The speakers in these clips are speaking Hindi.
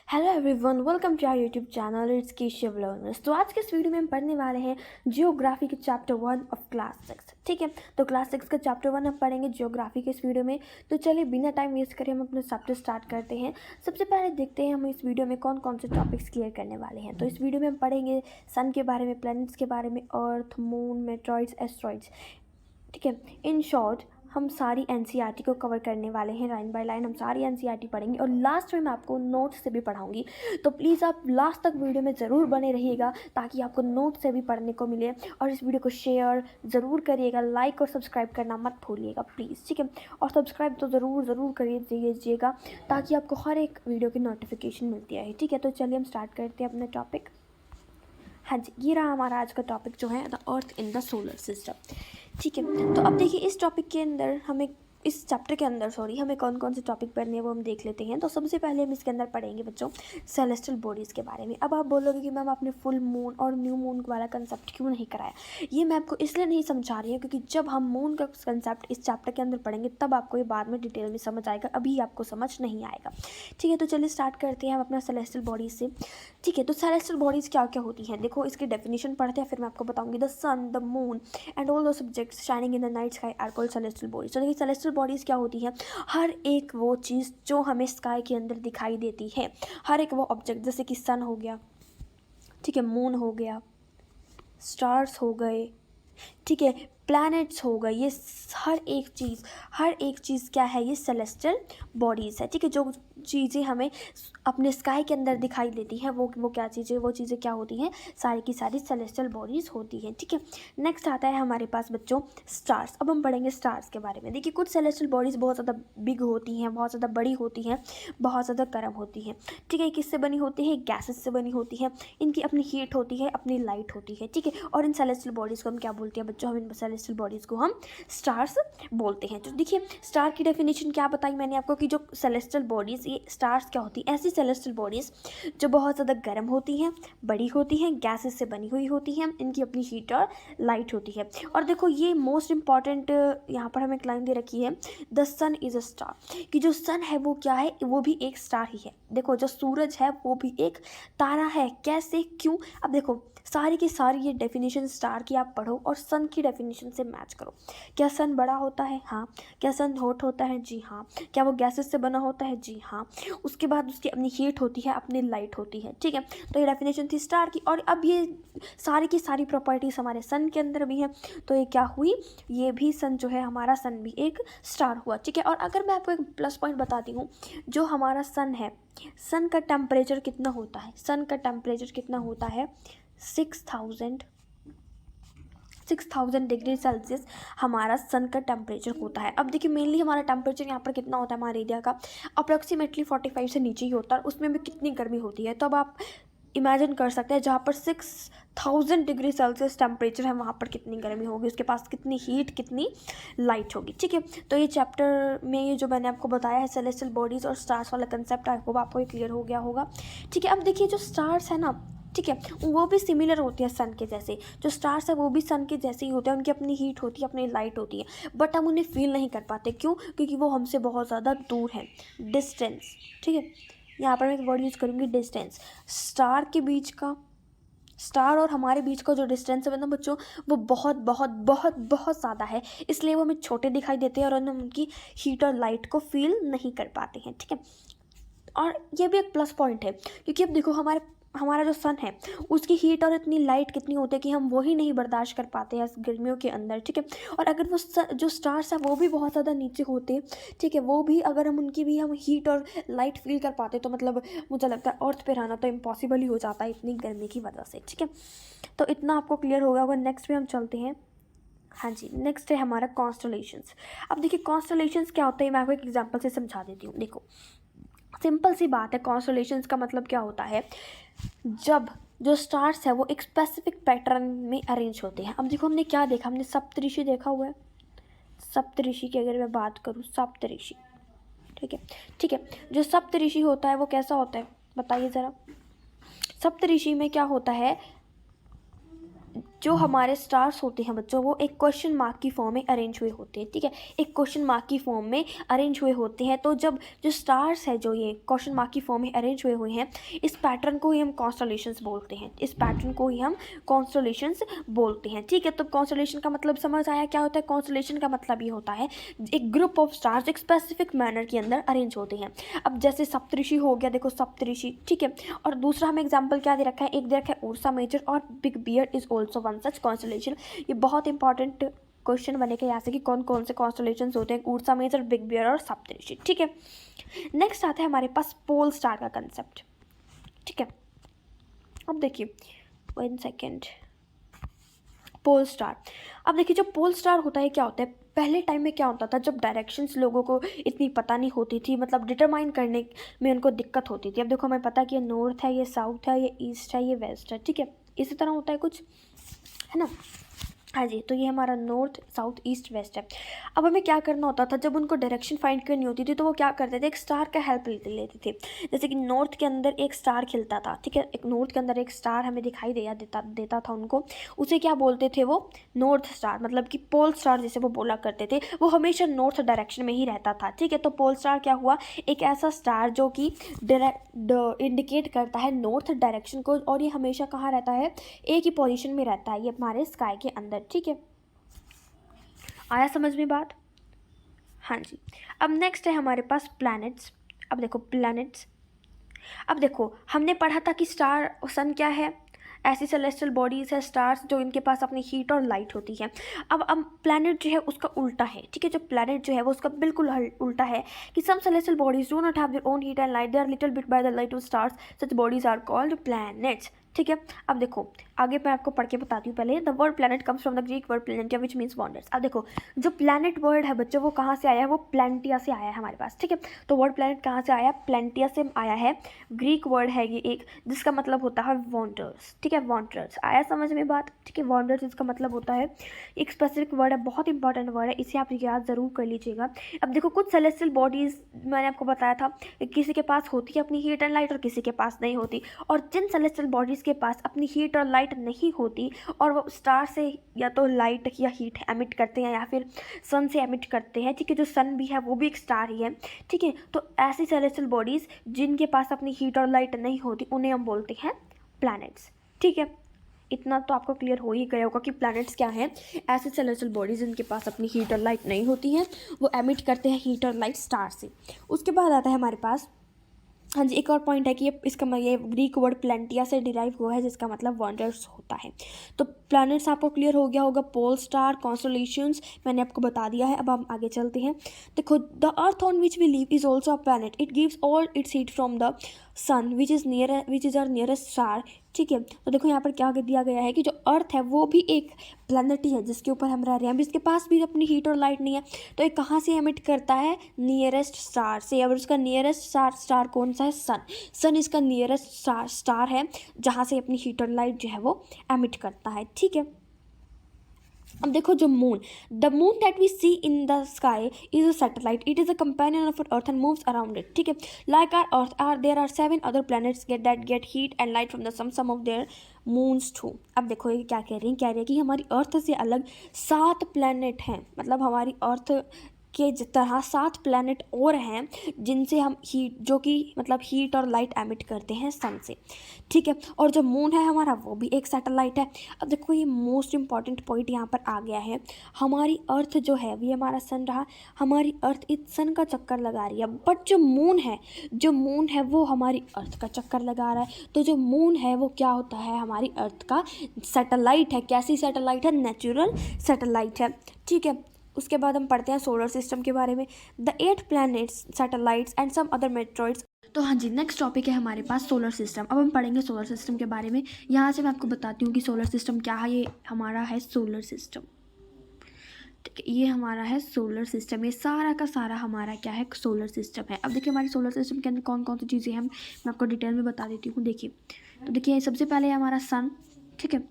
Hello everyone, welcome to our YouTube channel it's Keshiv learners. तो आज के इस वीडियो में हम पढ़ने वाले हैं जियोग्राफी के चैप्टर 1 ऑफ क्लास 6। ठीक है, तो क्लास 6 का चैप्टर 1 हम पढ़ेंगे जियोग्राफी के इस वीडियो में। तो चलिए बिना टाइम वेस्ट करें हम अपना चैप्टर स्टार्ट करते हैं। सबसे पहले देखते हैं हम इस वीडियो में कौन कौन से टॉपिक्स क्लियर करने वाले हैं। तो इस वीडियो में हम पढ़ेंगे सन के बारे में, प्लैनेट्स के बारे में, अर्थ, मून, मेट्रॉइड्स, एस्ट्रॉइड्स। ठीक है, इन शॉर्ट हम सारी एनसीईआरटी को कवर करने वाले हैं। लाइन बाय लाइन हम सारी एनसीईआरटी पढ़ेंगे और लास्ट में मैं आपको नोट्स से भी पढ़ाऊंगी। तो प्लीज़ आप लास्ट तक वीडियो में ज़रूर बने रहिएगा ताकि आपको नोट्स से भी पढ़ने को मिले। और इस वीडियो को शेयर ज़रूर करिएगा, लाइक और सब्सक्राइब करना मत भूलिएगा प्लीज़। ठीक है, और सब्सक्राइब तो ज़रूर करिएगा ताकि आपको हर एक वीडियो की नोटिफिकेशन मिलती है। ठीक है, तो चलिए हम स्टार्ट करते हैं अपना टॉपिक। हाँ जी, ये रहा हमारा आज का टॉपिक जो है the earth in the solar system. ठीक है, तो अब देखिए इस टॉपिक के अंदर इस चैप्टर के अंदर हमें कौन कौन से टॉपिक पढ़ने हैं वो हम देख लेते हैं। तो सबसे पहले हम इसके अंदर पढ़ेंगे बच्चों सेलेस्टियल बॉडीज़ के बारे में। अब आप बोलोगे कि मैम आपने फुल मून और न्यू मून वाला कंसेप्ट क्यों नहीं कराया। ये मैं आपको इसलिए नहीं समझा रही हूँ क्योंकि जब हम मून का कंसेप्ट इस चैप्टर के अंदर पढ़ेंगे तब आपको ये बाद में डिटेल में समझ आएगा, अभी आपको समझ नहीं आएगा। ठीक है, तो चलिए स्टार्ट करते हैं हम अपना सेलेस्टियल बॉडीज़ से। ठीक है, तो सेलेस्टियल बॉडीज़ क्या क्या होती हैं, देखो इसकी डेफिनेशन पढ़ते हैं, फिर मैं आपको बताऊंगी। The sun, the moon and all those subjects shining in the night sky are called celestial bodies. तो देखिए सेलेस्टियल बॉडीज़ क्या होती है, हर एक वो चीज़ जो हमें स्काई के अंदर दिखाई देती है, हर एक वो ऑब्जेक्ट, जैसे कि सन हो गया, ठीक है, मून हो गया, स्टार्स हो गए, ठीक है, प्लैनेट्स हो गए, ये हर एक चीज़ क्या है, ये सेलेस्टियल बॉडीज़ है। ठीक है, जो चीज़ें हमें अपने स्काई के अंदर दिखाई देती हैं वो क्या चीज़ें, वो चीज़ें क्या होती हैं, सारी की सारी सेलेस्टियल बॉडीज़ होती हैं। ठीक है, नेक्स्ट आता है हमारे पास बच्चों स्टार्स। अब हम पढ़ेंगे स्टार्स के बारे में। देखिए कुछ सेलेस्टियल बॉडीज़ बहुत ज़्यादा बिग होती हैं, बहुत ज़्यादा बड़ी होती हैं, बहुत ज़्यादा गर्म होती हैं। ठीक है, किससे बनी होती है, गैसेस से बनी होती है, इनकी अपनी हीट होती है, अपनी लाइट होती है। ठीक है, और इन सेलेस्टियल बॉडीज़ को हम क्या बोलते हैं बच्चों, हम इन सेलेस्टियल बॉडीज़ को हम स्टार्स बोलते हैं। तो देखिए स्टार की डेफिनेशन क्या बताई मैंने आपको कि जो सेलेस्टियल बॉडीज़, ये स्टार्स क्या होती हैं, ऐसी सेलेस्टियल बॉडीज़ जो बहुत ज़्यादा गर्म होती हैं, बड़ी होती हैं, गैसेस से बनी हुई होती हैं, इनकी अपनी हीट और लाइट होती है। और देखो ये मोस्ट इंपॉर्टेंट यहाँ पर हमें एक लाइन दे रखी है, the sun is a star, कि जो सन है वो क्या है, वो भी एक स्टार ही है। देखो जो सूरज है वो भी एक तारा है। कैसे, क्यों, अब देखो सारी की सारी ये डेफिनेशन स्टार की आप पढ़ो और सन की डेफिनेशन से मैच करो। क्या सन बड़ा होता है, हाँ। क्या सन हॉट होता है, जी हाँ। क्या वो गैसेस से बना होता है, जी हाँ। उसके बाद उसकी अपनी हीट होती है, अपनी लाइट होती है। ठीक है, तो ये डेफिनेशन थी स्टार की। और अब ये सारी की सारी प्रॉपर्टीज़ हमारे सन के अंदर भी हैं। तो ये क्या हुई, ये भी सन जो है, हमारा सन भी एक स्टार हुआ। ठीक है, और अगर मैं आपको एक प्लस पॉइंट बताती हूँ, जो हमारा सन है, सन का टेम्परेचर कितना होता है, सन का टेम्परेचर कितना होता है, 6000 डिग्री सेल्सियस हमारा सन का टेम्परेचर होता है। अब देखिए मेनली हमारा टेम्परेचर यहाँ पर कितना होता है, हमारे एरिया का अप्रॉक्सीमेटली 45 से नीचे ही होता है, उसमें भी कितनी गर्मी होती है। तो अब आप इमेजिन कर सकते हैं जहाँ पर 6000 डिग्री सेल्सियस टेम्परेचर है वहाँ पर कितनी गर्मी होगी, उसके पास कितनी हीट, कितनी लाइट होगी। ठीक है, तो ये चैप्टर में ये जो मैंने आपको बताया है सेलेस्टियल बॉडीज़ और स्टार्स वाला कंसेप्ट, आई होप आपको ये क्लियर हो गया होगा। ठीक है, अब देखिए जो स्टार्स है ना, ठीक है, वो भी सिमिलर होती है सन के जैसे। जो स्टार्स है वो भी सन के जैसे ही होते हैं, उनकी अपनी हीट होती है, अपनी लाइट होती है, बट हम उन्हें फील नहीं कर पाते। क्यों, क्योंकि वो हमसे बहुत ज़्यादा दूर हैं, डिस्टेंस। ठीक है, यहाँ पर मैं एक वर्ड यूज़ करूँगी, डिस्टेंस। स्टार और हमारे बीच का जो डिस्टेंस है ना बच्चों, वो बहुत बहुत बहुत बहुत ज़्यादा है, इसलिए वो हमें छोटे दिखाई देते हैं और हम उनकी हीट और लाइट को फील नहीं कर पाते हैं। ठीक है, और ये भी एक प्लस पॉइंट है क्योंकि अब देखो हमारा जो सन है उसकी हीट और इतनी लाइट कितनी होती है कि हम वही नहीं बर्दाश्त कर पाते हैं गर्मियों के अंदर। ठीक है, और अगर वो जो स्टार्स है वो भी बहुत ज़्यादा नीचे होते हैं, ठीक है, वो भी अगर हम उनकी भी हम हीट और लाइट फील कर पाते तो मतलब मुझे लगता है अर्थ पे रहना तो इम्पॉसिबल ही हो जाता है इतनी गर्मी की वजह से। ठीक है, तो इतना आपको क्लियर हो गया होगा। नेक्स्ट पे हम चलते हैं। हाँ जी, नेक्स्ट है हमारा कॉन्स्टलेशंस। अब देखिए कॉन्स्टलेशंस क्या होता है, मैं आपको एक एग्जाम्पल से समझा देती हूँ। देखो सिंपल सी बात है, कॉन्स्टलेशंस का मतलब क्या होता है, जब जो स्टार्स है वो एक स्पेसिफिक पैटर्न में अरेंज होते हैं। अब देखो हमने क्या देखा, हमने सप्तऋषि देखा हुआ है। सप्तऋषि की अगर मैं बात करूँ, सप्तऋषि, ठीक है, ठीक है, जो सप्तऋषि होता है वो कैसा होता है बताइए ज़रा। सप्तऋषि में क्या होता है, जो हमारे स्टार्स होते हैं बच्चों, वो एक क्वेश्चन मार्क की फॉर्म में अरेंज हुए होते हैं, ठीक है, एक क्वेश्चन मार्क की फॉर्म में अरेंज हुए होते हैं। तो जब जो स्टार्स है जो ये क्वेश्चन मार्क की फॉर्म में अरेंज हुए हुए हैं, इस पैटर्न को ही हम कॉन्स्टलेशंस बोलते हैं, इस पैटर्न को ही हम कॉन्स्टलेशंस बोलते हैं, ठीक है। तो कॉन्स्टलेशन का मतलब समझ आया क्या होता है? कॉन्स्टलेशन का मतलब ये होता है एक ग्रुप ऑफ स्टार्स एक स्पेसिफिक मैनर के अंदर अरेंज होते हैं। अब जैसे सप्तऋषि हो गया, देखो सप्तऋषि, ठीक है। और दूसरा हमें एग्जाम्पल क्या दे रखा है? एक दे रखा है उर्सा मेजर और big bear is also one such constellation. ये बहुत इंपॉर्टेंट क्वेश्चन बनेगा यहाँ से कि कौन कौन से कॉन्स्टलेशंस होते हैं, उर्सा मेजर, बिग बियर और सप्तऋषि, ठीक है। नेक्स्ट आता है हमारे पास पोल स्टार का कंसेप्ट, ठीक है। अब देखिए 1 सेकेंड, पोल स्टार। अब देखिए जो पोल स्टार होता है क्या होता है? पहले टाइम में क्या होता था, जब डायरेक्शंस लोगों को इतनी पता नहीं होती थी, मतलब डिटरमाइन करने में उनको दिक्कत होती थी। अब देखो हमें पता है कि ये नॉर्थ है, ये साउथ है, ये ईस्ट है, ये वेस्ट है, ठीक है, इसी तरह होता है कुछ, है ना। हाँ जी, तो ये हमारा नॉर्थ, साउथ, ईस्ट, वेस्ट है। अब हमें क्या करना होता था, जब उनको डायरेक्शन फाइंड करनी होती थी तो वो क्या करते थे? एक स्टार का हेल्प लेते थे। जैसे कि नॉर्थ के अंदर एक स्टार खिलता था, ठीक है, एक नॉर्थ के अंदर एक स्टार हमें दिखाई देता था उनको, उसे क्या बोलते थे? वो नॉर्थ स्टार, मतलब कि पोल स्टार जैसे वो बोला करते थे। वो हमेशा नॉर्थ डायरेक्शन में ही रहता था, ठीक है। तो पोल स्टार क्या हुआ? एक ऐसा स्टार जो कि इंडिकेट करता है नॉर्थ डायरेक्शन को, और ये हमेशा कहाँ रहता है? एक ही पोजीशन में रहता है ये हमारे स्काई के अंदर, ठीक है। आया समझ में बात? हाँ जी। अब नेक्स्ट है हमारे पास प्लैनेट्स। अब देखो प्लैनेट्स, अब देखो हमने पढ़ा था कि स्टार, सन क्या है? ऐसी सेलेस्टियल बॉडीज है, स्टार्स, जो इनके पास अपनी हीट और लाइट होती है। अब प्लैनेट जो है उसका उल्टा है, ठीक है। जो प्लैनेट जो है वो उसका बिल्कुल उल्टा है कि some celestial bodies do not have their own heat and light, they are little bit by the light of stars, such bodies are called planets, ठीक है। अब देखो आगे मैं आपको पढ़ के बताती हूँ। पहले the word planet comes from the Greek word planetia which means wonders. अब देखो जो प्लैनेट वर्ड है बच्चों, वो कहाँ से आया है? वो प्लैनेटिया से आया है हमारे पास, ठीक है। तो वर्ड प्लैनेट कहाँ से आया? प्लैनेटिया से आया है। ग्रीक वर्ड है ये एक, जिसका मतलब होता है वॉन्डर्स, ठीक है, वॉन्डर्स। आया समझ में बात? ठीक है, वॉन्डर्स इसका मतलब होता है, एक स्पेसिफिक वर्ड है, बहुत इंपॉर्टेंट वर्ड है, इसे आप याद ज़रूर कर लीजिएगा। अब देखो कुछ सेलेस्टियल बॉडीज़ मैंने आपको बताया था, किसी के पास होती है अपनी हीट एंड लाइट और किसी के पास नहीं होती। और जिन सेलेस्टियल बॉडीज़ के पास अपनी हीट और लाइट नहीं होती और वो स्टार से या तो लाइट या हीट एमिट करते हैं या फिर सन से एमिट करते हैं, ठीक है, जो सन भी है वो भी एक स्टार ही है, ठीक है। तो ऐसी सेलेस्टियल बॉडीज़ जिनके पास अपनी हीट और लाइट नहीं होती उन्हें हम बोलते हैं प्लैनेट्स, ठीक है। इतना तो आपको क्लियर हो ही गया होगा कि प्लैनेट्स क्या हैं? ऐसे सेलेस्टियल बॉडीज़ जिनके पास अपनी हीट और लाइट नहीं होती है, वो एमिट करते हैं हीट और लाइट स्टार से। उसके बाद आता है हमारे पास, हाँ जी, एक और पॉइंट है कि ये ग्रीक वर्ड प्लैनेटिया से डिराइव हुआ है, जिसका मतलब वॉन्डर्स होता है। तो प्लैनेट्स आपको क्लियर हो गया होगा, पोल स्टार, कॉन्स्टलेशंस मैंने आपको बता दिया है। अब हम आगे चलते हैं। देखो the earth on which we live is also a planet, it gives all its heat from the sun which is our nearest star, ठीक है। तो देखो यहाँ पर क्या दिया गया है कि जो अर्थ है वो भी एक प्लैनेट ही है जिसके ऊपर हम रह रहे हैं। अब इसके पास भी अपनी हीट और लाइट नहीं है, तो ये कहाँ से एमिट करता है? नियरेस्ट स्टार से। और उसका नियरेस्ट स्टार कौन सा है? सन। सन इसका नियरेस्ट स्टार है जहाँ से अपनी हीट और लाइट जो है वो एमिट करता है, ठीक है। अब देखो जो moon, the moon that we see in the sky is a satellite, it is a companion of earth and moves around it, ठीक है। Like our earth are there are 7 other planets that get heat and light from the some of their moons too. अब देखो ये क्या कह रही है कि हमारी अर्थ से अलग 7 प्लैनेट हैं, मतलब हमारी अर्थ के तरह 7 प्लैनेट और हैं जिनसे हम हीट, जो कि मतलब हीट और लाइट एमिट करते हैं सन से, ठीक है। और जो मून है हमारा वो भी एक सैटेलाइट है। अब देखो ये मोस्ट इंपॉर्टेंट पॉइंट यहाँ पर आ गया है, हमारी अर्थ जो है ये हमारा सन रहा, हमारी अर्थ इस सन का चक्कर लगा रही है, बट जो मून है वो हमारी अर्थ का चक्कर लगा रहा है। तो जो मून है वो क्या होता है? हमारी अर्थ का सैटेलाइट है। कैसी सैटेलाइट है? नेचुरल सैटेलाइट है, ठीक है। उसके बाद हम पढ़ते हैं सोलर सिस्टम के बारे में, the 8 planets, satellites and some other meteoroids. तो हाँ जी, नेक्स्ट टॉपिक है हमारे पास सोलर सिस्टम। अब हम पढ़ेंगे सोलर सिस्टम के बारे में। यहाँ से मैं आपको बताती हूँ कि सोलर सिस्टम क्या है। ये हमारा है सोलर सिस्टम, ठीक है, ये हमारा है सोलर सिस्टम। ये सारा का सारा हमारा क्या है? सोलर सिस्टम है। अब देखिए हमारे सोलर सिस्टम के अंदर कौन कौन सी चीज़ें हैं मैं आपको डिटेल में बता देती हूँ। देखिए तो देखिए सबसे पहले हमारा सन, ठीक है,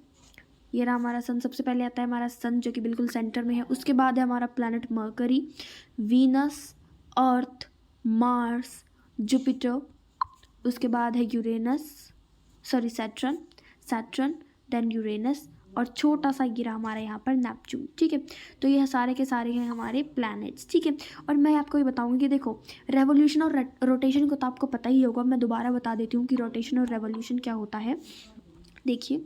ये रहा हमारा सन। सबसे पहले आता है हमारा सन जो कि बिल्कुल सेंटर में है। उसके बाद है हमारा planet Mercury, Venus, Earth, Mars, Jupiter. उसके बाद है Uranus, sorry Saturn, then Uranus और छोटा सा गिरा हमारा यहाँ पर नेपच्यून। ठीक है, तो ये सारे के सारे हैं हमारे प्लैनेट्स। ठीक है, और मैं आपको ये बताऊंगी कि देखो रेवोल्यूशन और रोटेशन को तो आपको पता ही होगा, मैं दोबारा बता देती हूँ कि रोटेशन और रेवोल्यूशन क्या होता है। देखिए,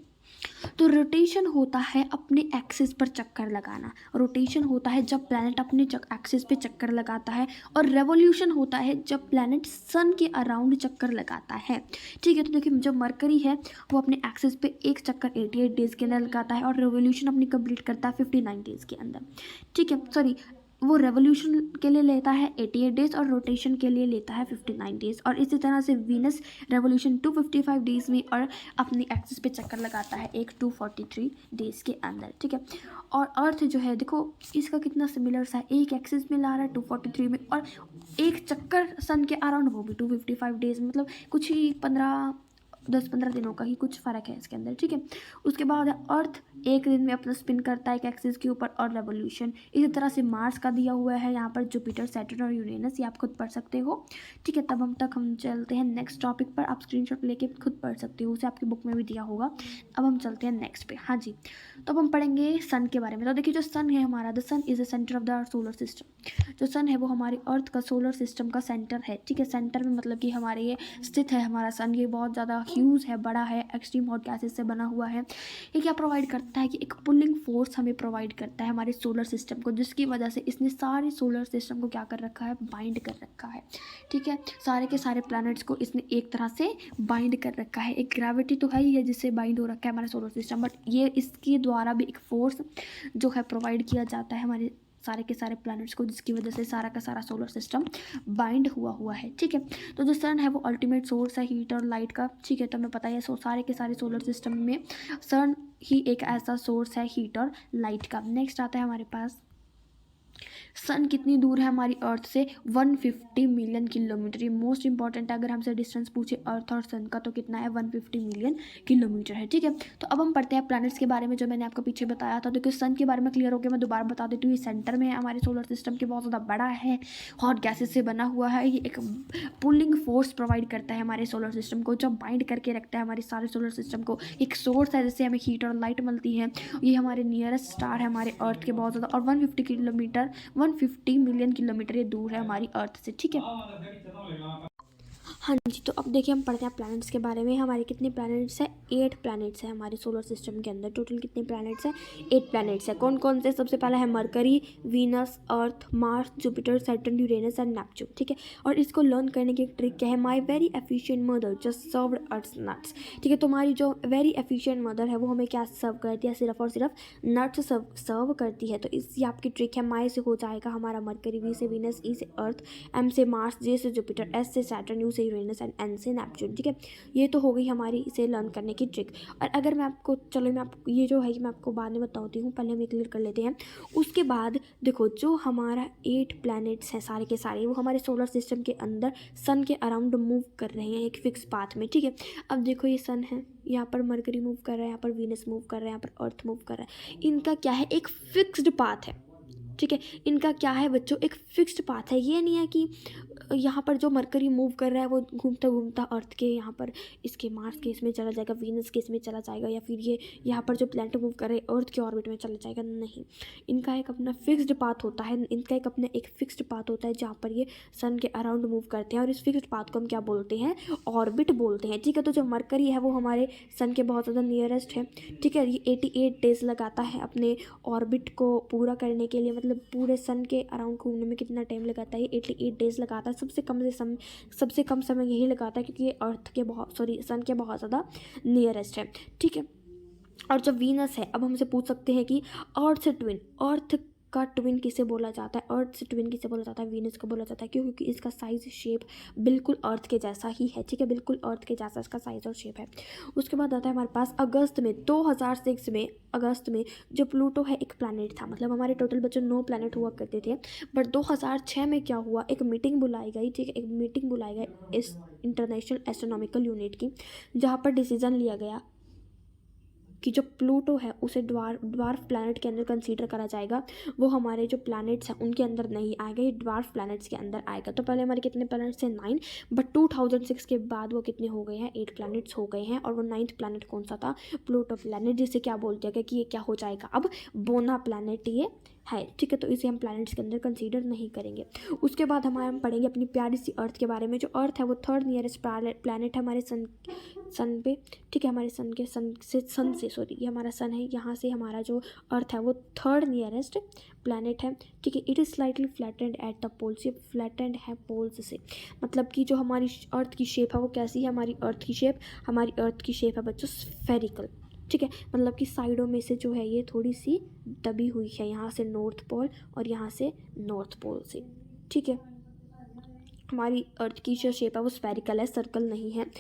तो रोटेशन होता है अपने एक्सिस पर चक्कर लगाना, रोटेशन होता है जब प्लैनेट अपने एक्सिस पे चक्कर लगाता है, और रेवोल्यूशन होता है जब प्लैनेट सन के अराउंड चक्कर लगाता है। ठीक है, तो देखिए जो मरकरी है वो अपने एक्सिस पे एक चक्कर 88 डेज़ के अंदर लगाता है और रेवोल्यूशन अपनी कंप्लीट करता है 59 डेज़ के अंदर। ठीक है, सॉरी, वो रेवोल्यूशन के लिए लेता है 88 डेज़ और रोटेशन के लिए लेता है 59 डेज़। और इसी तरह से वीनस रेवोल्यूशन 255 डेज़ में और अपनी एक्सिस पे चक्कर लगाता है एक 243 डेज़ के अंदर। ठीक है, और अर्थ जो है देखो इसका कितना सिमिलर सा है, एक एक्सिस में ला रहा है 243 में और एक चक्कर सन के अराउंड वो भी 255 डेज़, मतलब कुछ ही 10-15 दिनों का ही कुछ फ़र्क है इसके अंदर। ठीक है, उसके बाद अर्थ एक दिन में अपना स्पिन करता है एक एक्सिस के ऊपर और रेवोल्यूशन। इसी तरह से मार्स का दिया हुआ है यहाँ पर, जुपिटर, सैटर्न और यूरेनस, ये आप खुद पढ़ सकते हो। ठीक है, तब हम चलते हैं नेक्स्ट टॉपिक पर, आप स्क्रीनशॉट लेके खुद पढ़ सकते हो, उसे आपकी बुक में भी दिया होगा। अब हम चलते हैं नेक्स्ट पे। हाँ जी, तो अब हम पढ़ेंगे सन के बारे में। तो देखिए जो सन है हमारा, the sun is the centre of the solar system. जो सन है वो हमारी अर्थ का सोलर सिस्टम का सेंटर है। ठीक है, सेंटर में मतलब कि हमारे ये स्थित है हमारा सन, ये बहुत ज़्यादा ह्यूज है, बड़ा है, एक्सट्रीम हॉट गैसेस से बना हुआ है। ये क्या प्रोवाइड करता है कि एक पुलिंग फोर्स हमें प्रोवाइड करता है हमारे सोलर सिस्टम को, जिसकी वजह से इसने सारे सोलर सिस्टम को क्या कर रखा है, बाइंड कर रखा है। ठीक है, सारे के सारे प्लैनेट्स को इसने एक तरह से बाइंड कर रखा है। एक ग्रेविटी तो है ही है जिससे बाइंड हो रखा है हमारा सोलर सिस्टम, बट ये इसके द्वारा भी एक फोर्स जो है प्रोवाइड किया जाता है हमारे सारे के सारे प्लैनेट्स को, जिसकी वजह से सारा का सारा सोलर सिस्टम बाइंड हुआ है। ठीक है, तो जो सन है वो अल्टीमेट सोर्स है हीट और लाइट का। ठीक है, तो हमें पता है सारे के सारे सोलर सिस्टम में सन ही एक ऐसा सोर्स है हीट और लाइट का। नेक्स्ट आता है हमारे पास सन कितनी दूर है हमारी अर्थ से, 150 मिलियन किलोमीटर। ये मोस्ट इंपॉर्टेंट है, अगर हमसे डिस्टेंस पूछे अर्थ और सन का तो कितना है, 150 मिलियन किलोमीटर है। ठीक है, तो अब हम पढ़ते हैं प्लैनेट्स के बारे में जो मैंने आपको पीछे बताया था। देखिए सन के बारे में क्लियर हो गया, मैं दोबारा बता देती हूँ। ये सेंटर में है हमारे सोलर सिस्टम के, बहुत ज़्यादा बड़ा है, हॉट गैसेस से बना हुआ है। ये एक पुलिंग फोर्स प्रोवाइड करता है हमारे सोलर सिस्टम को, जब बाइंड करके रखता है हमारे सारे सोलर सिस्टम को। एक सोर्स है जिससे हमें हीट और लाइट मिलती है। ये हमारे नियरेस्ट स्टार है हमारे अर्थ के बहुत ज़्यादा, और 150 मिलियन किलोमीटर ये दूर है हमारी अर्थ से। ठीक है, हाँ जी, तो अब देखिए हम पढ़ते हैं प्लैनेट्स के बारे में। हमारे कितने प्लैनेट्स हैं, 8 प्लैनेट्स हैं हमारे सोलर सिस्टम के अंदर। टोटल कितने प्लैनेट्स हैं, 8 प्लैनेट्स हैं। कौन कौन से, सबसे पहला है mercury, Venus, Earth, Mars, Jupiter, Saturn, Uranus and Neptune. ठीक है, और इसको लर्न करने की एक ट्रिक क्या है, my very efficient mother just served earth nuts. ठीक है, तुम्हारी जो वेरी एफिशिएंट मदर है वो हमें क्या सर्व करती है, सिर्फ और सिर्फ नट्स सर्व करती है। तो ये आपकी ट्रिक है। माई से हो जाएगा हमारा मरकरी, वी से वीनस, ई से अर्थ, एम से मार्स, जे से जुपिटर, एस से सैटर्न, यू से यूरेनस एंड एन से नेपच्यून। ठीक है, ये तो हो गई हमारी इसे लर्न करने की ट्रिक। और अगर मैं आपको, चलो मैं आपको ये जो है मैं आपको बाद में बताती हूँ, पहले हम ये क्लियर कर लेते हैं। उसके बाद देखो जो हमारा 8 प्लैनेट्स हैं सारे के सारे, वो हमारे सोलर सिस्टम के अंदर सन के अराउंड मूव कर रहे हैं एक फिक्स पाथ में। ठीक है, अब देखो ये सन है, यहाँ पर मरकरी मूव कर रहा है, यहाँ पर वीनस मूव कर रहा है, यहाँ पर अर्थ मूव कर रहा है। इनका क्या है, एक फिक्स्ड पाथ है। ठीक है, इनका क्या है बच्चों, एक फिक्स्ड पाथ है। ये नहीं है कि यहाँ पर जो मरकरी मूव कर रहा है वो घूमता घूमता अर्थ के यहाँ पर, इसके मार्स के इसमें चला जाएगा, वीनस के इसमें चला जाएगा, या फिर ये यहाँ पर जो प्लैनेट मूव कर रहे हैं अर्थ के ऑर्बिट में चला जाएगा। नहीं, इनका एक अपना फिक्स्ड पाथ होता है, इनका एक अपना एक फिक्स्ड पाथ होता है जहाँ पर ये सन के अराउंड मूव करते हैं, और इस फिक्स्ड पाथ को हम क्या बोलते हैं, ऑर्बिट बोलते हैं। ठीक है, तो जो मरकरी है वो हमारे सन के बहुत ज़्यादा नियरेस्ट है। ठीक है, ये 88 डेज लगाता है अपने ऑर्बिट को पूरा करने के लिए, मतलब पूरे सन के अराउंड घूमने में कितना टाइम लगाता है, 88 डेज लगाता है। सबसे कम समय यही लगाता है क्योंकि ये अर्थ के सन के बहुत ज़्यादा नियरेस्ट है। ठीक है, और जब वीनस है, अब हमसे पूछ सकते हैं कि अर्थ से ट्विन, अर्थ का ट्विन किसे बोला जाता है, अर्थ से ट्विन किसे बोला जाता है, वीनस को बोला जाता है। क्यों, क्योंकि इसका साइज़ शेप बिल्कुल अर्थ के जैसा ही है। ठीक है, बिल्कुल अर्थ के जैसा इसका साइज़ और शेप है। उसके बाद आता है हमारे पास अगस्त में 2006 में, अगस्त में जो प्लूटो है एक प्लैनेट था, मतलब हमारे टोटल बच्चों 9 प्लैनेट हुआ करते थे, बट 2006 में क्या हुआ, एक मीटिंग बुलाई गई। ठीक है, एक मीटिंग बुलाई गई इस इंटरनेशनल एस्ट्रोनॉमिकल यूनिट की, जहाँ पर डिसीजन लिया गया कि जो प्लूटो है उसे ड्वार्फ प्लैनेट के अंदर कंसीडर करा जाएगा, वो हमारे जो प्लैनेट्स हैं उनके अंदर नहीं आएगा, ये ड्वार्फ प्लैनेट्स के अंदर आएगा। तो पहले हमारे कितने प्लैनेट्स हैं 9, बट 2006 के बाद वो कितने हो गए हैं 8 प्लैनेट्स हो गए हैं। और वो 9th प्लैनेट कौन सा था, प्लूटो प्लैनेट, जिसे क्या बोलते हैं कि ये क्या हो जाएगा अब बोना प्लैनेट ये है, ठीक है। तो इसे हम प्लैनेट्स के अंदर कंसीडर नहीं करेंगे। उसके बाद हम पढ़ेंगे अपनी प्यारी सी अर्थ के बारे में। जो अर्थ है वो 3rd नियरेस्ट प्लैनेट है हमारे सन पे, ठीक है, हमारे सन से सॉरी ये हमारा सन है, यहाँ से हमारा जो अर्थ है वो 3rd नियरेस्ट प्लैनेट है, ठीक है। It is slightly flattened at the poles, ये फ्लैटेंड है पोल्स से, मतलब कि जो हमारी अर्थ की शेप है वो कैसी है, हमारी अर्थ की शेप है बच्चों स्फेरिकल, ठीक है। मतलब कि साइडों में से जो है ये थोड़ी सी दबी हुई है, यहाँ से नॉर्थ पोल और यहाँ से नॉर्थ पोल से, ठीक है। हमारी अर्थ की जो शेप है वो स्फेरिकल है, सर्कल नहीं है,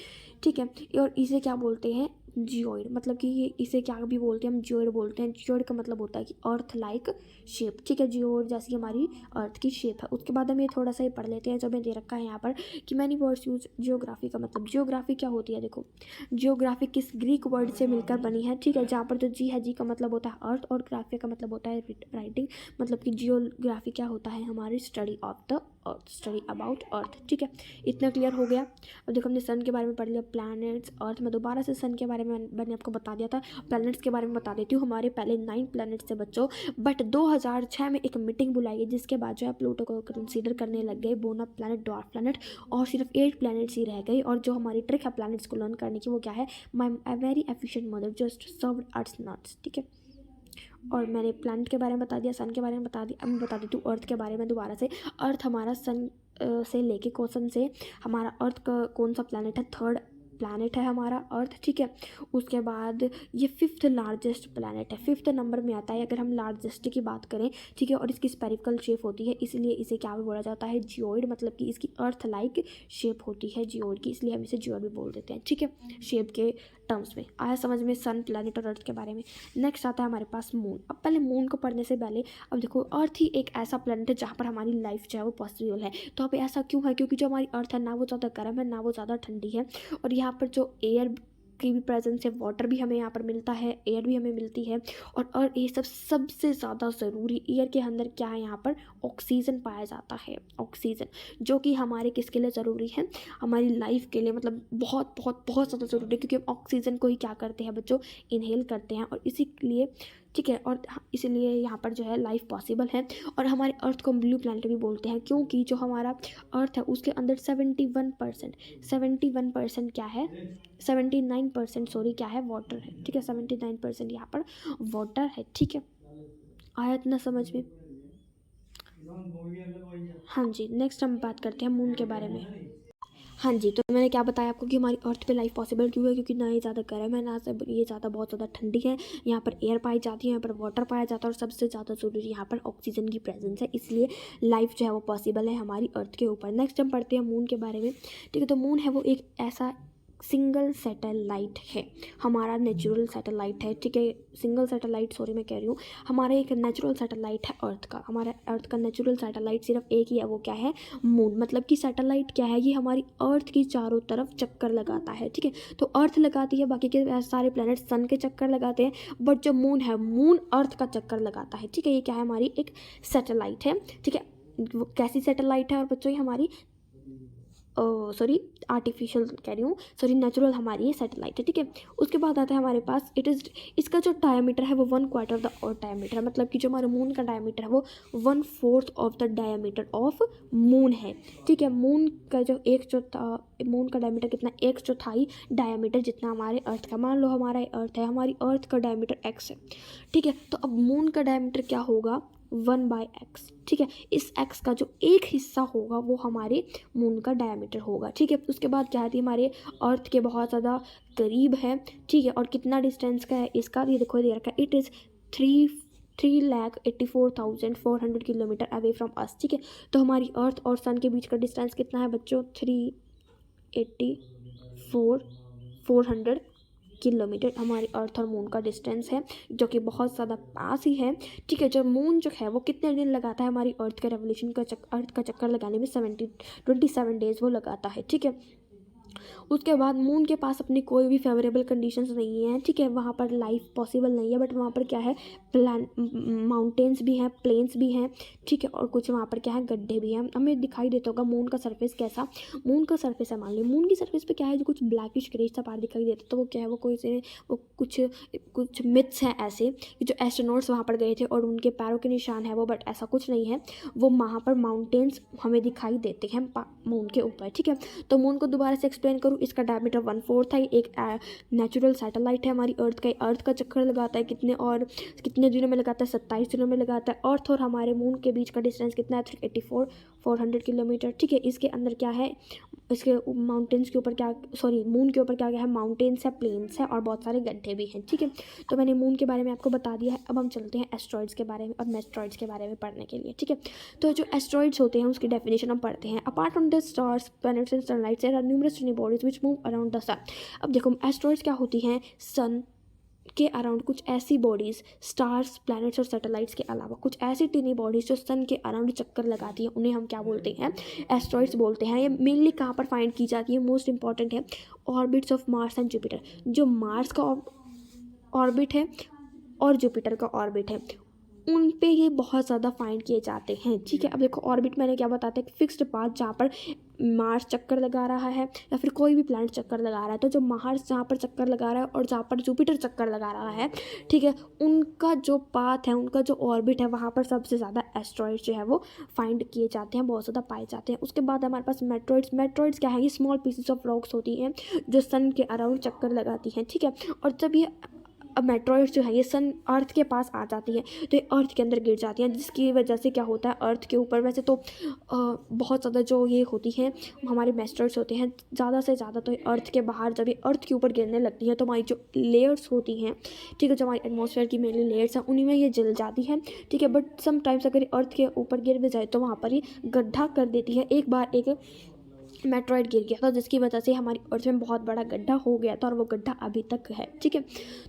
ठीक है। और इसे क्या बोलते हैं जियोइड, मतलब कि ये इसे क्या भी बोलते हैं हम जियोइड बोलते हैं। जियोइड का मतलब होता है कि अर्थ लाइक शेप, ठीक है, जियोइड जैसी हमारी अर्थ की शेप है। उसके बाद हम ये थोड़ा सा ही पढ़ लेते हैं जो मैं दे रखा है यहाँ पर कि मैनी वर्ड्स यूज जियोग्राफी का मतलब। जियोग्राफी क्या होती है, देखो जियोग्राफी किस ग्रीक वर्ड से मिलकर बनी है, ठीक है, जहाँ पर जो जी है जी का मतलब होता है अर्थ और ग्राफिया का मतलब होता है राइटिंग, मतलब कि जियोग्राफी क्या होता है हमारी study of the earth, study about earth, ठीक है। इतना क्लियर हो गया। अब देखो हमने सन के बारे में पढ़ लिया, प्लैनेट्स, अर्थ। मैं दोबारा से सन के बारे में मैंने आपको बता दिया था, प्लैनेट्स के बारे में बता देती हूँ। हमारे पहले 9 प्लैनेट्स थे बच्चों, बट 2006 में एक मीटिंग बुलाई गई जिसके बाद जो है प्लूटो को कंसीडर करने लग गए बोना प्लैनेट, ड्वार्फ प्लैनेट, और सिर्फ 8 प्लैनेट्स ही रह गई। और जो हमारी ट्रिक है प्लैनेट्स को लर्न करने की वो क्या है, my very efficient mother just served earth nuts, ठीक है। और मैंने प्लैनेट के बारे में बता दिया, सन के बारे में बता दिया, अब मैं बता देती हूँ अर्थ के बारे में दोबारा से। अर्थ हमारा सन से लेके क्वेश्चन से हमारा अर्थ का कौन सा प्लैनेट है, 3rd प्लैनेट है हमारा अर्थ, ठीक है। उसके बाद ये 5th लार्जेस्ट प्लैनेट है, 5th नंबर में आता है अगर हम लार्जेस्ट की बात करें, ठीक है। और इसकी स्पेरिकल शेप होती है, इसलिए इसे क्या भी बोला जाता है जियोइड, मतलब कि इसकी अर्थ लाइक शेप होती है जियोइड की, इसलिए हम इसे जियोइड भी बोल देते हैं, ठीक है, शेप के टर्म्स में। आया समझ में सन, प्लैनेट और अर्थ के बारे में। नेक्स्ट आता है हमारे पास मून। अब पहले मून को पढ़ने से पहले अब देखो अर्थ ही एक ऐसा प्लैनेट है जहाँ पर हमारी लाइफ जो है वो पॉसिबल है। तो अब ऐसा क्यों है, क्योंकि जो हमारी अर्थ है ना वो ज़्यादा गर्म है ना वो ज़्यादा ठंडी है, और यहाँ पर जो एयर की भी प्रेजेंस है, वाटर भी हमें यहाँ पर मिलता है, एयर भी हमें मिलती है। और ये सब सबसे ज़्यादा ज़रूरी, एयर के अंदर क्या है, यहाँ पर ऑक्सीजन पाया जाता है, ऑक्सीजन, जो कि हमारे किसके लिए ज़रूरी है, हमारी लाइफ के लिए, मतलब बहुत बहुत बहुत ज़्यादा ज़रूरी है, क्योंकि हम ऑक्सीजन को ही क्या करते हैं बच्चों, इनहेल करते हैं, और इसीलिए, ठीक है, और इसीलिए यहाँ पर जो है लाइफ पॉसिबल है। और हमारे अर्थ को हम ब्लू प्लैनेट भी बोलते हैं, क्योंकि जो हमारा अर्थ है उसके अंदर 71% क्या है, 79% सॉरी क्या है, वाटर है, ठीक है, 79% यहाँ पर वाटर है, ठीक है। आया इतना समझ में। हाँ जी, नेक्स्ट हम बात करते हैं मून के बारे में। हाँ जी, तो मैंने क्या बताया आपको कि हमारी अर्थ पे लाइफ पॉसिबल क्यों है, क्योंकि ना ये ज़्यादा गर्म है ना से ये ज़्यादा बहुत ज़्यादा ठंडी है, यहाँ पर एयर पाई जाती है, यहाँ पर वाटर पाया जाता है, और सबसे ज़्यादा ज़रूरी यहाँ पर ऑक्सीजन की प्रेजेंस है, इसलिए लाइफ जो है वो पॉसिबल है हमारी अर्थ के ऊपर। नेक्स्ट हम पढ़ते हैं मून के बारे में, ठीक है। तो मून है वो एक ऐसा सिंगल सैटेलाइट है, हमारा नेचुरल सैटेलाइट है, ठीक है, सिंगल सैटेलाइट सॉरी मैं कह रही हूँ, हमारा एक नेचुरल सैटेलाइट है अर्थ का, हमारा अर्थ का नेचुरल सैटेलाइट सिर्फ एक ही है, वो क्या है, मून। मतलब कि सैटेलाइट क्या है, ये हमारी अर्थ की चारों तरफ चक्कर लगाता है, ठीक है। तो अर्थ लगाती है, बाकी के सारे प्लैनेट सन के चक्कर लगाते हैं, बट जो मून है, मून अर्थ का चक्कर लगाता है, ठीक है। ये क्या है, हमारी एक सैटेलाइट है, ठीक है। वो कैसी सैटेलाइट है, और बच्चों ये हमारी सॉरी आर्टिफिशियल कह रही हूँ, सॉरी नेचुरल हमारी ये सैटेलाइट है, ठीक है। उसके बाद आता है हमारे पास इसका जो डायमीटर है वो 1/4 द अर्थ डायमीटर है, मतलब कि जो हमारा मून का डायमीटर है वो 1/4 of the diameter of moon है, ठीक है। मून का जो मून का डायमीटर कितना, 1/4 डायमीटर जितना हमारे अर्थ का। मान लो हमारा अर्थ है, हमारी अर्थ का डायमीटर x है, ठीक है। तो अब मून का डायमीटर क्या होगा, 1/x, ठीक है। इस x का जो एक हिस्सा होगा वो हमारे मून का डायमीटर होगा, ठीक है। उसके बाद क्या है, हमारे अर्थ के बहुत ज़्यादा करीब है, ठीक है। और कितना डिस्टेंस का है इसका, ये देखो दे रखा है, it is 3,84,400 kilometre away from us, ठीक है। तो हमारी अर्थ और सन के बीच का डिस्टेंस कितना है बच्चों, 3,84,400 किलोमीटर हमारी अर्थ और मून का डिस्टेंस है, जो कि बहुत ज़्यादा पास ही है, ठीक है। जो मून जो है वो कितने दिन लगाता है हमारी अर्थ के रेवोल्यूशन का अर्थ का चक्कर लगाने में, 27 डेज़ वो लगाता है, ठीक है। उसके बाद मून के पास अपनी कोई भी फेवरेबल कंडीशंस नहीं है, ठीक है, वहाँ पर लाइफ पॉसिबल नहीं है, बट वहाँ पर क्या है, प्लान माउंटेन्स भी हैं, प्लेन्स भी हैं, ठीक है, और कुछ वहाँ पर क्या है, गड्ढे भी हैं। हमें दिखाई देता होगा मून का सरफेस कैसा, मून का सरफेस है, मान ली मून की सरफेस पे क्या है, जो कुछ ब्लैकिश ग्रेस सा पार्ट दिखाई देता है, तो वो क्या है, वो कोई से वो कुछ कुछ मिथ्स हैं ऐसे कि जो एस्ट्रोनॉट्स वहाँ पर गए थे और उनके पैरों के निशान है वो, बट ऐसा कुछ नहीं है। वो वहाँ पर माउंटेन्स हमें दिखाई देते हैं मून के ऊपर, ठीक है। तो मून को दोबारा से एक्सप्लेन करूँ, इसका डायमीटर 1/4 है, एक नेचुरल सैटेलाइट है हमारी अर्थ का। अर्थ का चक्कर लगाता है कितने दिनों में लगाता है, 27 दिनों में लगाता है। अर्थ और हमारे मून के बीच का डिस्टेंस कितना है, 400 किलोमीटर, ठीक है। इसके अंदर क्या है, इसके माउंटेन्स के ऊपर क्या, सॉरी मून के ऊपर क्या क्या है, माउंटेन्स है, प्लेन्स है और बहुत सारे गड्ढे भी हैं, ठीक है। तो मैंने मून के बारे में आपको बता दिया है। अब हम चलते हैं एस्ट्रॉइड्स के बारे में और मेस्ट्रॉइड्स के बारे में पढ़ने के लिए, ठीक है। तो जो एस्ट्रॉइड्स होते हैं उसकी डेफिनेशन हम पढ़ते हैं। Apart from the stars, planets and sunlight, there are numerous tiny bodies which move around the sun. अब देखो एस्ट्रॉइड्स क्या होती हैं, सन के अराउंड कुछ ऐसी बॉडीज़, स्टार्स, प्लैनेट्स और सैटेलाइट्स के अलावा कुछ ऐसी टिनी बॉडीज़ जो सन के अराउंड चक्कर लगाती हैं, उन्हें हम क्या बोलते हैं, एस्ट्रॉइड्स बोलते हैं। ये मेनली कहाँ पर फाइंड की जाती है, मोस्ट इंपॉर्टेंट है orbits of Mars and Jupiter. जो मार्स का ऑर्बिट है और जुपिटर का ऑर्बिट है, उन पे ये बहुत ज़्यादा फाइंड किए जाते हैं, ठीक है। अब देखो ऑर्बिट मैंने क्या बताया था, फिक्स्ड पाथ जहाँ पर मार्स चक्कर लगा रहा है या फिर कोई भी प्लैनेट चक्कर लगा रहा है। तो जो मार्स जहाँ पर चक्कर लगा रहा है और जहाँ पर जुपिटर चक्कर लगा रहा है, ठीक है, उनका जो पाथ है, उनका जो ऑर्बिट है, वहाँ पर सबसे ज़्यादा एस्ट्रॉइड्स जो है वो फाइंड किए जाते हैं, बहुत ज़्यादा पाए जाते हैं। उसके बाद हमारे पास मेट्रॉइड्स क्या है, ये स्मॉल पीसेस ऑफ रॉक्स होती हैं जो सन के अराउंड चक्कर लगाती हैं, ठीक है। और जब ये अब मेट्रॉइड्स जो है ये सन अर्थ के पास आ जाती है तो ये अर्थ के अंदर गिर जाती हैं, जिसकी वजह से क्या होता है, अर्थ के ऊपर वैसे तो बहुत ज़्यादा जो ये होती हैं हमारे मेट्रॉइड्स होते हैं, ज़्यादा से ज़्यादा तो अर्थ के बाहर जब ये अर्थ के ऊपर गिरने लगती हैं तो हमारी जो लेयर्स होती हैं, ठीक है, जो हमारी एटमॉस्फेयर की मेनली लेयर्स हैं उन्हीं में ये जल जाती हैं, ठीक है। बट समटाइम्स अगर अर्थ के ऊपर गिर भी जाए तो वहाँ पर ये गड्ढा कर देती है। एक बार एक मेट्रॉइड गिर गया था जिसकी वजह से हमारी अर्थ में बहुत बड़ा गड्ढा हो गया था और वो गड्ढा अभी तक है, ठीक है।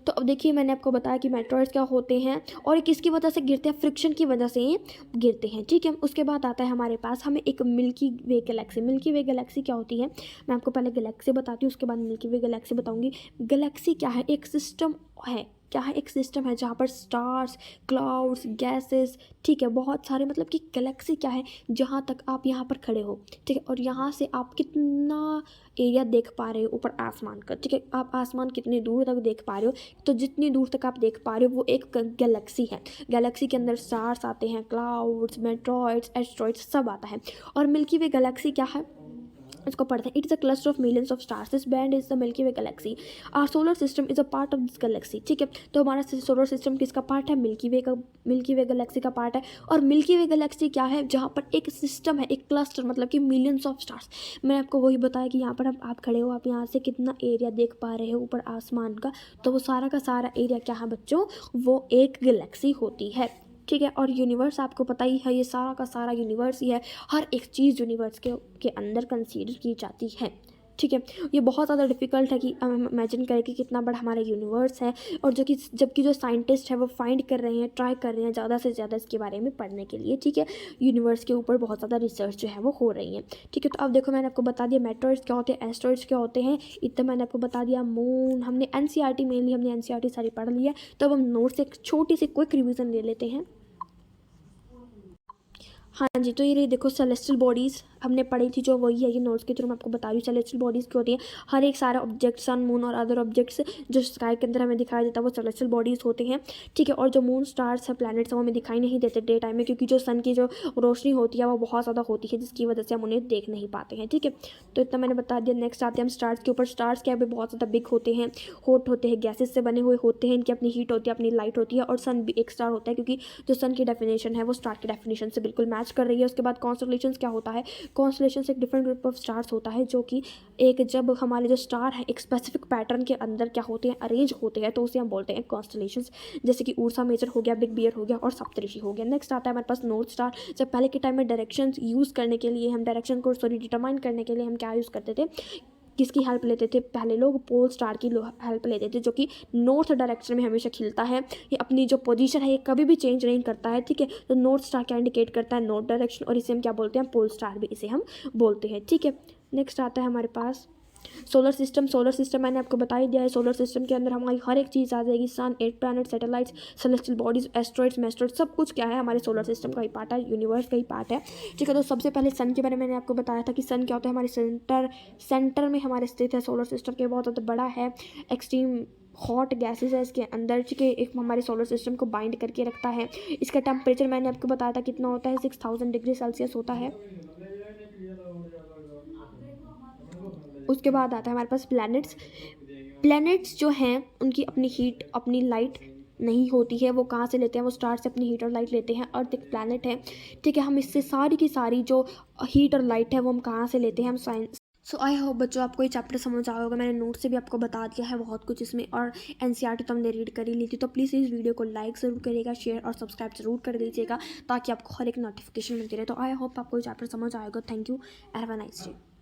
तो अब देखिए मैंने आपको बताया कि मेट्रॉइड्स क्या होते हैं और किसकी वजह से गिरते हैं, फ्रिक्शन की वजह से ये गिरते हैं, ठीक है। उसके बाद आता है हमारे पास हमें एक milky Way Galaxy. Milky Way Galaxy क्या होती है, मैं आपको पहले गैलेक्सी बताती हूँ, उसके बाद मिल्की वे गैलेक्सी बताऊँगी। गैलेक्सी क्या है, एक सिस्टम है, क्या है, एक सिस्टम है जहाँ पर स्टार्स, क्लाउड्स, गैसेस, ठीक है, बहुत सारे, मतलब कि गैलेक्सी क्या है, जहाँ तक आप यहाँ पर खड़े हो, ठीक है, और यहाँ से आप कितना एरिया देख पा रहे हो ऊपर आसमान का, ठीक है, आप आसमान कितनी दूर तक देख पा रहे हो, तो जितनी दूर तक आप देख पा रहे हो वो एक गैलेक्सी है। गैलेक्सी के अंदर स्टार्स आते हैं, क्लाउड्स, मेट्रॉइड्स, एस्ट्रॉइड्स सब आता है। और मिल्की वे गैलेक्सी क्या है, इसको पढ़ते हैं। It is a cluster of millions of stars, this band is the Milky Way galaxy, our solar system is a part of this galaxy, ठीक है। तो हमारा सोलर सिस्टम किसका पार्ट है, मिल्की वे गैलेक्सी का पार्ट है। और मिल्की वे गैलेक्सी क्या है, जहाँ पर एक सिस्टम है, एक क्लस्टर, मतलब कि मिलियंस ऑफ स्टार्स। मैंने आपको वही बताया कि यहाँ पर आप खड़े हो, आप यहाँ से कितना एरिया देख पा रहे हो ऊपर आसमान का, तो वो सारा का सारा एरिया क्या है बच्चों, वो एक गैलेक्सी होती है, ठीक है। और यूनिवर्स आपको पता ही है, ये सारा का सारा यूनिवर्स ही है, हर एक चीज़ यूनिवर्स के अंदर कंसीडर की जाती है, ठीक है। ये बहुत ज़्यादा डिफिकल्ट है कि इमेजिन करें कि कितना बड़ा हमारा यूनिवर्स है, और जबकि जो साइंटिस्ट है वो फाइंड कर रहे हैं, ट्राई कर रहे हैं ज़्यादा से ज़्यादा इसके बारे में पढ़ने के लिए, ठीक है। यूनिवर्स के ऊपर बहुत ज़्यादा रिसर्च जो है वो हो रही है, ठीक है। तो अब देखो मैंने आपको बता दिया मेट्रॉइड्स क्या होते हैं, एस्ट्रॉइड्स क्या होते हैं, इतना मैंने आपको बता दिया। मून हमने एनसीईआरटी मेनली हमने एनसीईआरटी सारी पढ़ ली है, तो अब हम नोट से एक छोटी सी क्विक रिविज़न ले लेते हैं। हाँ जी, तो ये रही देखो सेलेस्टियल बॉडीज़ हमने पढ़ी थी, जो वही है, ये नोट्स के थ्रू मैं आपको बता रही हूँ। सेलेस्टियल बॉडीज़ क्या होती हैं, हर एक सारा ऑब्जेक्ट, सन, मून और अदर ऑब्जेक्ट्स जो स्काई के अंदर हमें दिखाई देता है वो सेलेस्टियल बॉडीज़ होते हैं, ठीक है। और जो मून, स्टार्स है, प्लैनेट्स हैं, वो हमें दिखाई नहीं देते डे टाइम में, क्योंकि जो सन की जो रोशनी होती है वो बहुत ज़्यादा होती है, जिसकी वजह से हम उन्हें देख नहीं पाते हैं, ठीक है। तो इतना मैंने बता दिया। नेक्स्ट आते हैं हम स्टार्स के ऊपर। स्टार्स क्या है, बहुत ज़्यादा बिग होते हैं, हॉट होते हैं, गैसेस से बने हुए होते हैं, इनकी अपनी हीट होती है, अपनी लाइट होती है। और सन भी एक स्टार होता है, क्योंकि जो सन की डेफिनेशन है वो स्टार की डेफिनेशन से बिल्कुल मैच कर रही है। उसके बाद कॉन्स्टलेशंस क्या होता है, कॉन्स्टलेशंस एक डिफरेंट ग्रुप ऑफ स्टार्स होता है, जो कि एक जब हमारे जो स्टार है एक स्पेसिफिक पैटर्न के अंदर क्या होते हैं, अरेंज होते हैं, तो उसे हम बोलते हैं कॉन्स्टलेशंस। जैसे कि उर्सा मेजर हो गया, बिग बियर हो गया और सप्तऋषि हो गया। नेक्स्ट आता है हमारे पास नॉर्थ स्टार। जब पहले के टाइम में डायरेक्शन यूज़ करने के लिए हम डायरेक्शन को डिटरमाइन करने के लिए हम क्या यूज़ करते थे, किसकी हेल्प लेते थे, पहले लोग पोल स्टार की हेल्प लेते थे, जो कि नॉर्थ डायरेक्शन में हमेशा खिलता है। ये अपनी जो पोजीशन है ये कभी भी चेंज नहीं करता है, ठीक है। तो नॉर्थ स्टार क्या इंडिकेट करता है, नॉर्थ डायरेक्शन, और इसे हम क्या बोलते हैं, पोल स्टार भी इसे हम बोलते हैं, ठीक है। नेक्स्ट आता है हमारे पास सोलर सिस्टम मैंने आपको बता ही दिया है। सोलर सिस्टम के अंदर हमारी हर एक चीज़ आ जाएगी, sun, 8 planet, satellites, celestial bodies, asteroids, meteoroids, सब कुछ क्या है, हमारे सोलर सिस्टम का ही पार्ट है, यूनिवर्स का ही पार्ट है। ठीक है, तो सबसे पहले सन के बारे में मैंने आपको बताया था कि सन क्या होता है, हमारे सेंटर में हमारे स्थित है सोलर सिस्टम के, बहुत ज़्यादा बड़ा है, एक्सट्रीम हॉट गैसेज है इसके अंदर। ठीक है, एक हमारे सोलर सिस्टम को बाइंड करके रखता है। इसका टेम्परेचर मैंने आपको बताया था कितना होता है, 6000 डिग्री सेल्सियस होता है। उसके बाद आता है हमारे पास प्लैनेट्स। प्लैनेट्स जो हैं उनकी अपनी हीट, अपनी लाइट नहीं होती है। वो कहाँ से लेते हैं, वो स्टार से अपनी हीट और लाइट लेते हैं। अर्थ एक प्लैनेट है। ठीक है, हम इससे सारी की सारी जो हीट और लाइट है वो हम कहाँ से लेते हैं, हम साइंस। सो आई होप बच्चों आपको ये चैप्टर समझ आया होगा। मैंने नोट से भी आपको बता दिया है बहुत कुछ इसमें, और एनसीईआरटी तो हमने रीड कर ही ली थी। तो प्लीज़ इस वीडियो को लाइक ज़रूर करिएगा, शेयर और सब्सक्राइब जरूर कर दीजिएगा, ताकि आपको हर एक नोटिफिकेशन मिलती रहे। तो आई होप आपको ये चैप्टर समझ आएगा। Thank you, have a nice day.